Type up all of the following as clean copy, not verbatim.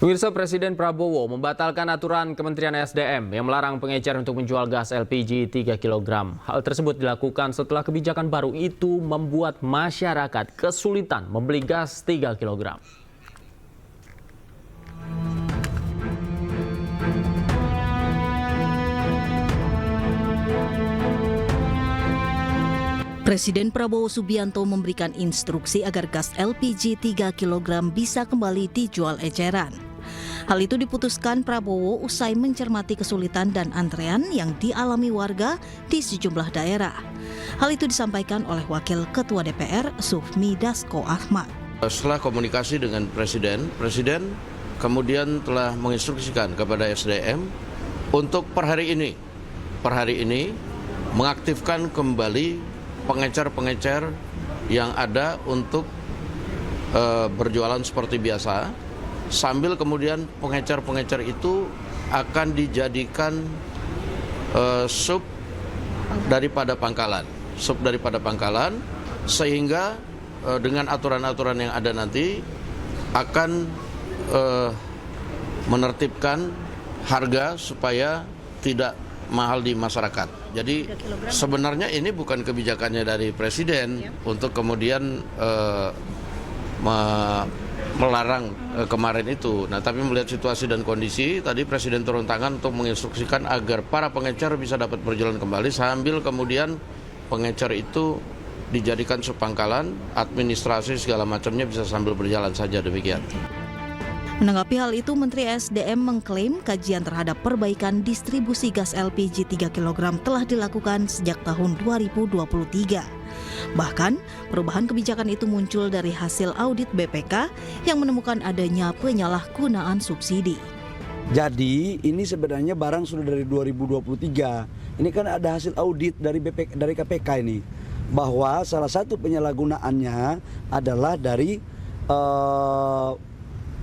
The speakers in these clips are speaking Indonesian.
Pemirsa, Presiden Prabowo membatalkan aturan Kementerian SDM yang melarang pengecer untuk menjual gas LPG 3 kg. Hal tersebut dilakukan setelah kebijakan baru itu membuat masyarakat kesulitan membeli gas 3 kg. Presiden Prabowo Subianto memberikan instruksi agar gas LPG 3 kg bisa kembali dijual eceran. Hal itu diputuskan Prabowo usai mencermati kesulitan dan antrean yang dialami warga di sejumlah daerah. Hal itu disampaikan oleh Wakil Ketua DPR Sufmi Dasko Ahmad. Setelah komunikasi dengan Presiden kemudian telah menginstruksikan kepada SDM untuk per hari ini mengaktifkan kembali pengecer-pengecer yang ada untuk berjualan seperti biasa, sambil kemudian pengecer-pengecer itu akan dijadikan sub daripada pangkalan, sehingga dengan aturan-aturan yang ada nanti akan menertibkan harga supaya tidak mahal di masyarakat. Jadi sebenarnya ini bukan kebijakannya dari Presiden untuk kemudian melarang kemarin itu. Nah, tapi melihat situasi dan kondisi, tadi Presiden turun tangan untuk menginstruksikan agar para pengecer bisa dapat berjalan kembali, sambil kemudian pengecer itu dijadikan subpangkalan, administrasi segala macamnya bisa sambil berjalan saja, demikian. Menanggapi hal itu, Menteri SDM mengklaim kajian terhadap perbaikan distribusi gas LPG 3 kg telah dilakukan sejak tahun 2023. Bahkan, perubahan kebijakan itu muncul dari hasil audit BPK yang menemukan adanya penyalahgunaan subsidi. Jadi, ini sebenarnya barang sudah dari 2023. Ini kan ada hasil audit dari KPK ini, bahwa salah satu penyalahgunaannya adalah dari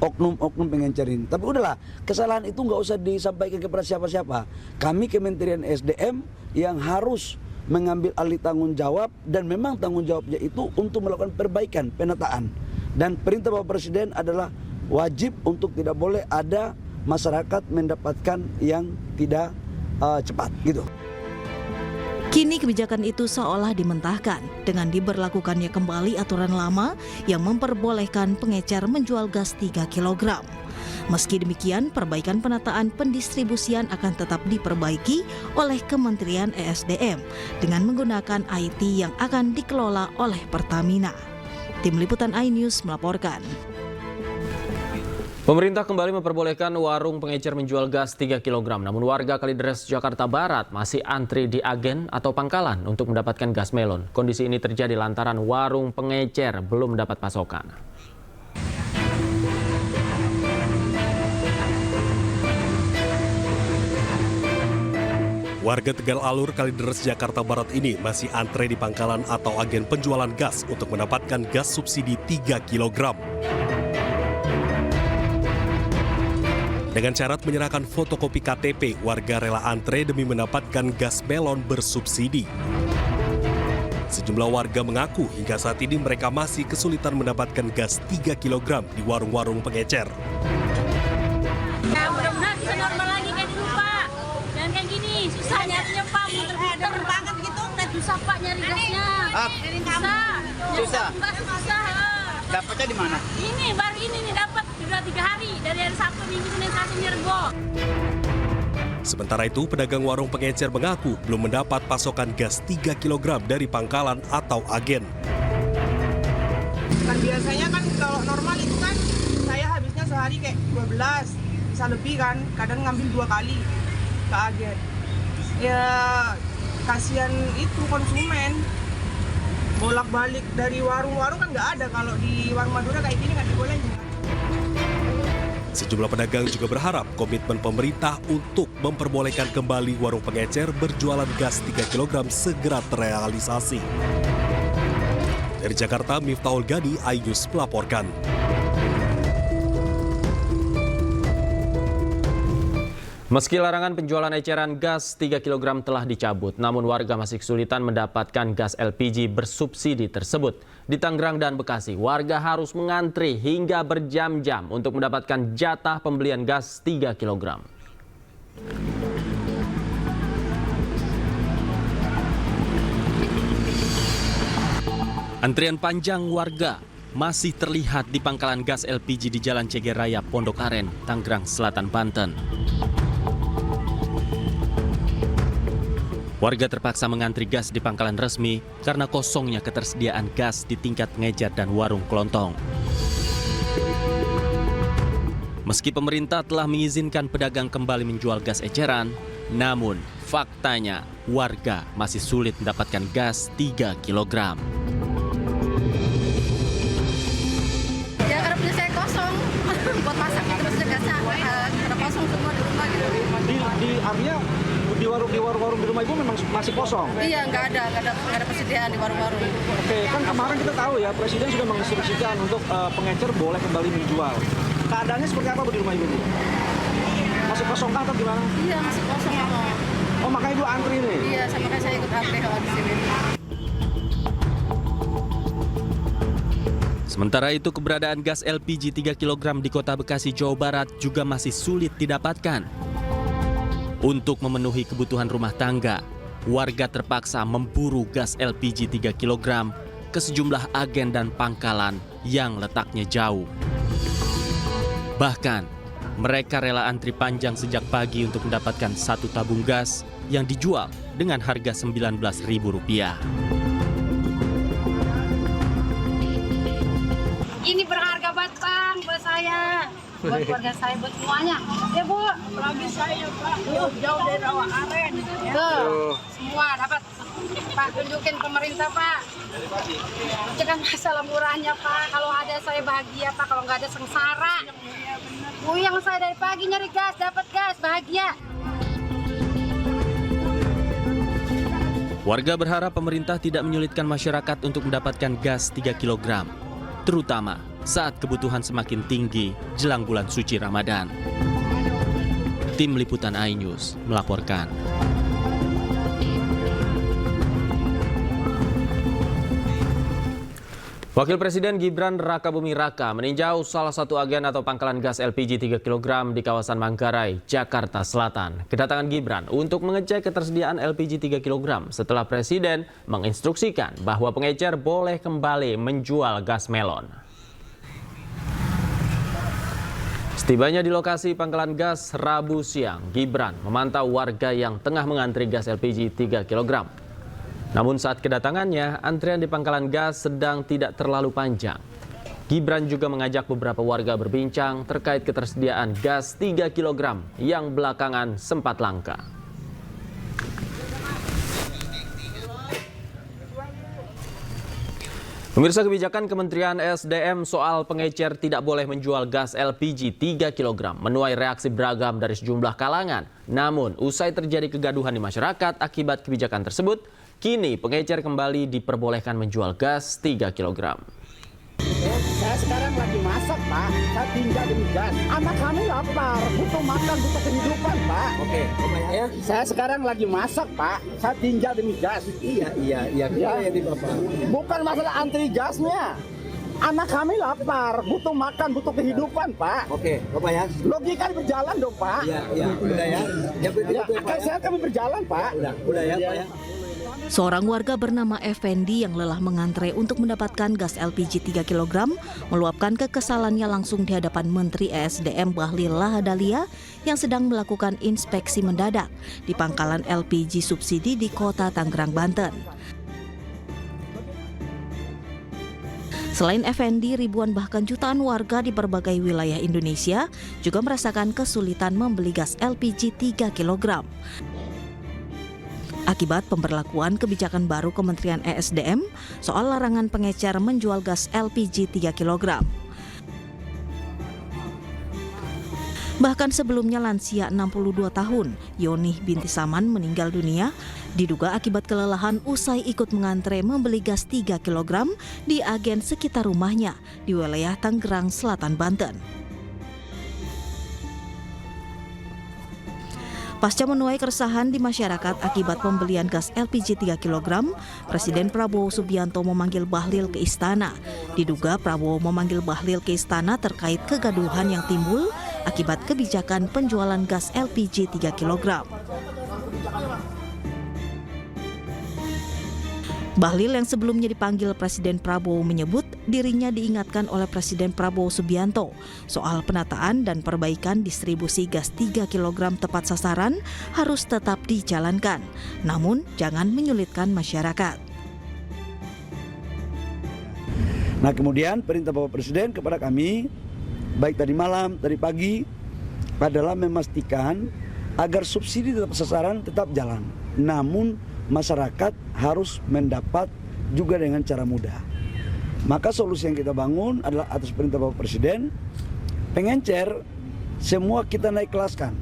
oknum-oknum pengencer ini. Tapi udahlah, kesalahan itu nggak usah disampaikan kepada siapa-siapa. Kami Kementerian SDM yang harus mengambil alih tanggung jawab, dan memang tanggung jawabnya itu untuk melakukan perbaikan, penataan. Dan perintah Bapak Presiden adalah wajib untuk tidak boleh ada masyarakat mendapatkan yang tidak cepat gitu. Kini kebijakan itu seolah dimentahkan dengan diberlakukannya kembali aturan lama yang memperbolehkan pengecer menjual gas 3 kg. Meski demikian, perbaikan penataan pendistribusian akan tetap diperbaiki oleh Kementerian ESDM dengan menggunakan IT yang akan dikelola oleh Pertamina. Tim Liputan iNews melaporkan. Pemerintah kembali memperbolehkan warung pengecer menjual gas 3 kg. Namun warga Kalideres, Jakarta Barat masih antri di agen atau pangkalan untuk mendapatkan gas melon. Kondisi ini terjadi lantaran warung pengecer belum mendapat pasokan. Warga Tegal Alur, Kalideres, Jakarta Barat ini masih antre di pangkalan atau agen penjualan gas untuk mendapatkan gas subsidi 3 kg. Dengan syarat menyerahkan fotokopi KTP, warga rela antre demi mendapatkan gas melon bersubsidi. Sejumlah warga mengaku hingga saat ini mereka masih kesulitan mendapatkan gas 3 kg di warung-warung pengecer. Ya, mudah-mudahan bisa normal lagi kayak dulu, Pak. Dan kayak gini, susah nyarinya, Pak. Muter-muter banget gitu, udah susah, Pak, nyari gasnya. Susah. Susah. Dapatnya di mana? Ini, baru ini nih dapat. Sudah 3 hari, dari hari Sabtu, Minggu, Senin, Selasa, Rabu. Sementara itu, pedagang warung pengecer mengaku belum mendapat pasokan gas 3 kg dari pangkalan atau agen. Kan biasanya kan kalau normal itu kan saya habisnya sehari kayak 12, bisa lebih kan, kadang ngambil 2 kali ke agen. Ya kasihan itu konsumen, bolak-balik dari warung-warung kan nggak ada, kalau di warung Madura kayak gini nggak dibolehin. Sejumlah pedagang juga berharap komitmen pemerintah untuk memperbolehkan kembali warung pengecer berjualan gas 3 kg segera terrealisasi. Dari Jakarta, Miftahul Gani, iNews melaporkan. Meski larangan penjualan eceran gas 3 kg telah dicabut, namun warga masih kesulitan mendapatkan gas LPG bersubsidi tersebut. Di Tangerang dan Bekasi, warga harus mengantri hingga berjam-jam untuk mendapatkan jatah pembelian gas 3 kg. Antrian panjang warga masih terlihat di pangkalan gas LPG di Jalan Ceger Raya, Pondok Aren, Tangerang Selatan, Banten. Warga terpaksa mengantri gas di pangkalan resmi karena kosongnya ketersediaan gas di tingkat pengecer dan warung kelontong. Meski pemerintah telah mengizinkan pedagang kembali menjual gas eceran, namun faktanya warga masih sulit mendapatkan gas 3 kg. Ya karena punya saya kosong, buat masak terus gasnya karena kosong semua di rumah gitu. Artinya di warung-warung di rumah ibu memang masih kosong? Iya, nggak ada persediaan di warung-warung. Oke, kan kemarin kita tahu ya Presiden sudah menginstruksikan untuk pengecer boleh kembali menjual. Keadaannya seperti apa Bu di rumah ibu? Masih kosong kah atau gimana? Iya, masih kosong. Oh, makanya ibu antri nih? Iya, makanya saya ikut antri di sini. Sementara itu, keberadaan gas LPG 3 kg di Kota Bekasi, Jawa Barat juga masih sulit didapatkan. Untuk memenuhi kebutuhan rumah tangga, warga terpaksa memburu gas LPG 3 kg ke sejumlah agen dan pangkalan yang letaknya jauh. Bahkan, mereka rela antri panjang sejak pagi untuk mendapatkan satu tabung gas yang dijual dengan harga Rp19.000. Ini berharga banget Bang, buat saya, buat keluarga saya, buat semuanya. Ya Bu, lagi saya Pak, jauh dari Rawa Aren. Tuh, semua dapat. Pak, tunjukin pemerintah Pak. Jangan masalah murahnya Pak, kalau ada saya bahagia Pak, kalau nggak ada sengsara. Yang saya dari pagi nyari gas, dapat gas, bahagia. Warga berharap pemerintah tidak menyulitkan masyarakat untuk mendapatkan gas 3 kg. Terutama saat kebutuhan semakin tinggi jelang bulan suci Ramadan. Tim Liputan iNews melaporkan. Wakil Presiden Gibran Rakabuming Raka meninjau salah satu agen atau pangkalan gas LPG 3 kg di kawasan Manggarai, Jakarta Selatan. Kedatangan Gibran untuk mengecek ketersediaan LPG 3 kg setelah Presiden menginstruksikan bahwa pengecer boleh kembali menjual gas melon. Setibanya di lokasi pangkalan gas Rabu siang, Gibran memantau warga yang tengah mengantri gas LPG 3 kg. Namun saat kedatangannya, antrian di pangkalan gas sedang tidak terlalu panjang. Gibran juga mengajak beberapa warga berbincang terkait ketersediaan gas 3 kg yang belakangan sempat langka. Pemirsa, kebijakan Kementerian SDM soal pengecer tidak boleh menjual gas LPG 3 kg menuai reaksi beragam dari sejumlah kalangan. Namun, usai terjadi kegaduhan di masyarakat akibat kebijakan tersebut, kini pengecer kembali diperbolehkan menjual gas 3 kg. Saya sekarang lagi masak, Pak. Saya tinggal demi gas. Anak kami lapar, butuh makan, butuh kehidupan, Pak. Oke, ya. Saya sekarang lagi masak, Pak. Saya tinggal demi gas. Iya. Ya, Bapak. Bukan masalah antri gasnya. Anak kami lapar, butuh makan, butuh kehidupan, Pak. Oke, Bapak ya. Logika berjalan dong, Pak. Iya. Udah ya. Akal sehat kami berjalan, Pak. Udah ya, Pak ya. Seorang warga bernama Effendi yang lelah mengantre untuk mendapatkan gas LPG 3 kg meluapkan kekesalannya langsung di hadapan Menteri ESDM Bahlil Lahadalia yang sedang melakukan inspeksi mendadak di pangkalan LPG subsidi di Kota Tangerang, Banten. Selain Effendi, ribuan bahkan jutaan warga di berbagai wilayah Indonesia juga merasakan kesulitan membeli gas LPG 3 kg. Akibat pemberlakuan kebijakan baru Kementerian ESDM soal larangan pengecer menjual gas LPG 3 kg. Bahkan sebelumnya lansia 62 tahun, Yoni binti Saman meninggal dunia, diduga akibat kelelahan usai ikut mengantre membeli gas 3 kg di agen sekitar rumahnya di wilayah Tangerang Selatan, Banten. Pasca menuai keresahan di masyarakat akibat pembelian gas LPG 3 kg, Presiden Prabowo Subianto memanggil Bahlil ke istana. Diduga Prabowo memanggil Bahlil ke istana terkait kegaduhan yang timbul akibat kebijakan penjualan gas LPG 3 kg. Bahlil yang sebelumnya dipanggil Presiden Prabowo menyebut dirinya diingatkan oleh Presiden Prabowo Subianto soal penataan dan perbaikan distribusi gas 3 kg tepat sasaran harus tetap dijalankan, namun jangan menyulitkan masyarakat. Nah, kemudian perintah Bapak Presiden kepada kami, baik tadi malam, tadi pagi, adalah memastikan agar subsidi tetap sasaran tetap jalan. Namun masyarakat harus mendapat juga dengan cara mudah. Maka solusi yang kita bangun adalah atas perintah Bapak Presiden, pengencer semua kita naik kelaskan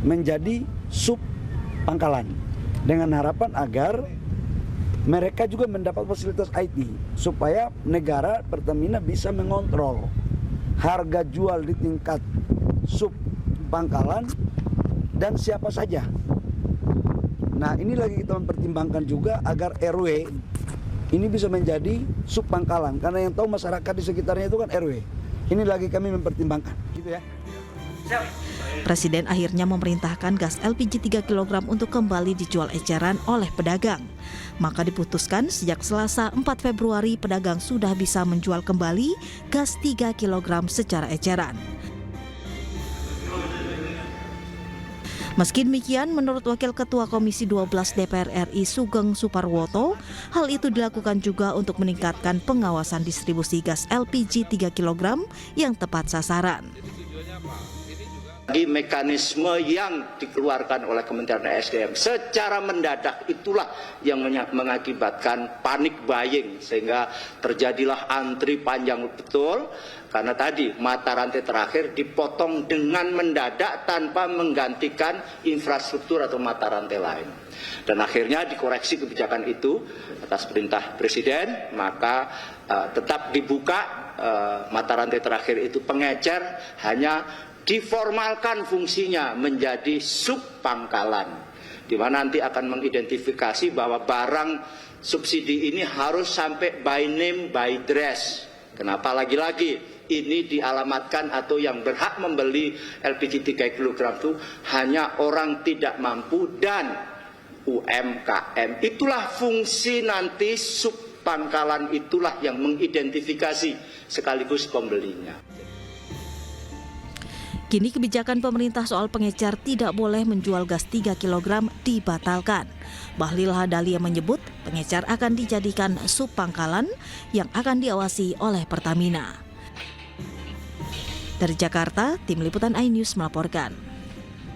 menjadi sub pangkalan dengan harapan agar mereka juga mendapat fasilitas IT supaya negara Pertamina bisa mengontrol harga jual di tingkat sub pangkalan dan siapa saja. Nah, ini lagi kita mempertimbangkan juga agar RW ini bisa menjadi sub pangkalan, karena yang tahu masyarakat di sekitarnya itu kan RW. Ini lagi kami mempertimbangkan, gitu ya. Presiden akhirnya memerintahkan gas LPG 3 kg untuk kembali dijual eceran oleh pedagang. Maka diputuskan sejak Selasa 4 Februari pedagang sudah bisa menjual kembali gas 3 kg secara eceran. Meski demikian, menurut Wakil Ketua Komisi 12 DPR RI Sugeng Suparwoto, hal itu dilakukan juga untuk meningkatkan pengawasan distribusi gas LPG 3 kg yang tepat sasaran. Di mekanisme yang dikeluarkan oleh Kementerian SDM secara mendadak itulah yang mengakibatkan panik buying sehingga terjadilah antri panjang betul karena tadi mata rantai terakhir dipotong dengan mendadak tanpa menggantikan infrastruktur atau mata rantai lain. Dan akhirnya dikoreksi kebijakan itu atas perintah Presiden, maka tetap dibuka mata rantai terakhir itu pengecer hanya diformalkan fungsinya menjadi sub pangkalan, di mana nanti akan mengidentifikasi bahwa barang subsidi ini harus sampai by name by dress. Kenapa lagi-lagi ini dialamatkan atau yang berhak membeli LPG 3 kg itu hanya orang tidak mampu dan UMKM. Itulah fungsi nanti sub pangkalan, itulah yang mengidentifikasi sekaligus pembelinya. Kini kebijakan pemerintah soal pengecer tidak boleh menjual gas 3 kg dibatalkan. Bahlil Hadalia menyebut pengecer akan dijadikan sub pangkalan yang akan diawasi oleh Pertamina. Dari Jakarta, Tim Liputan iNews melaporkan.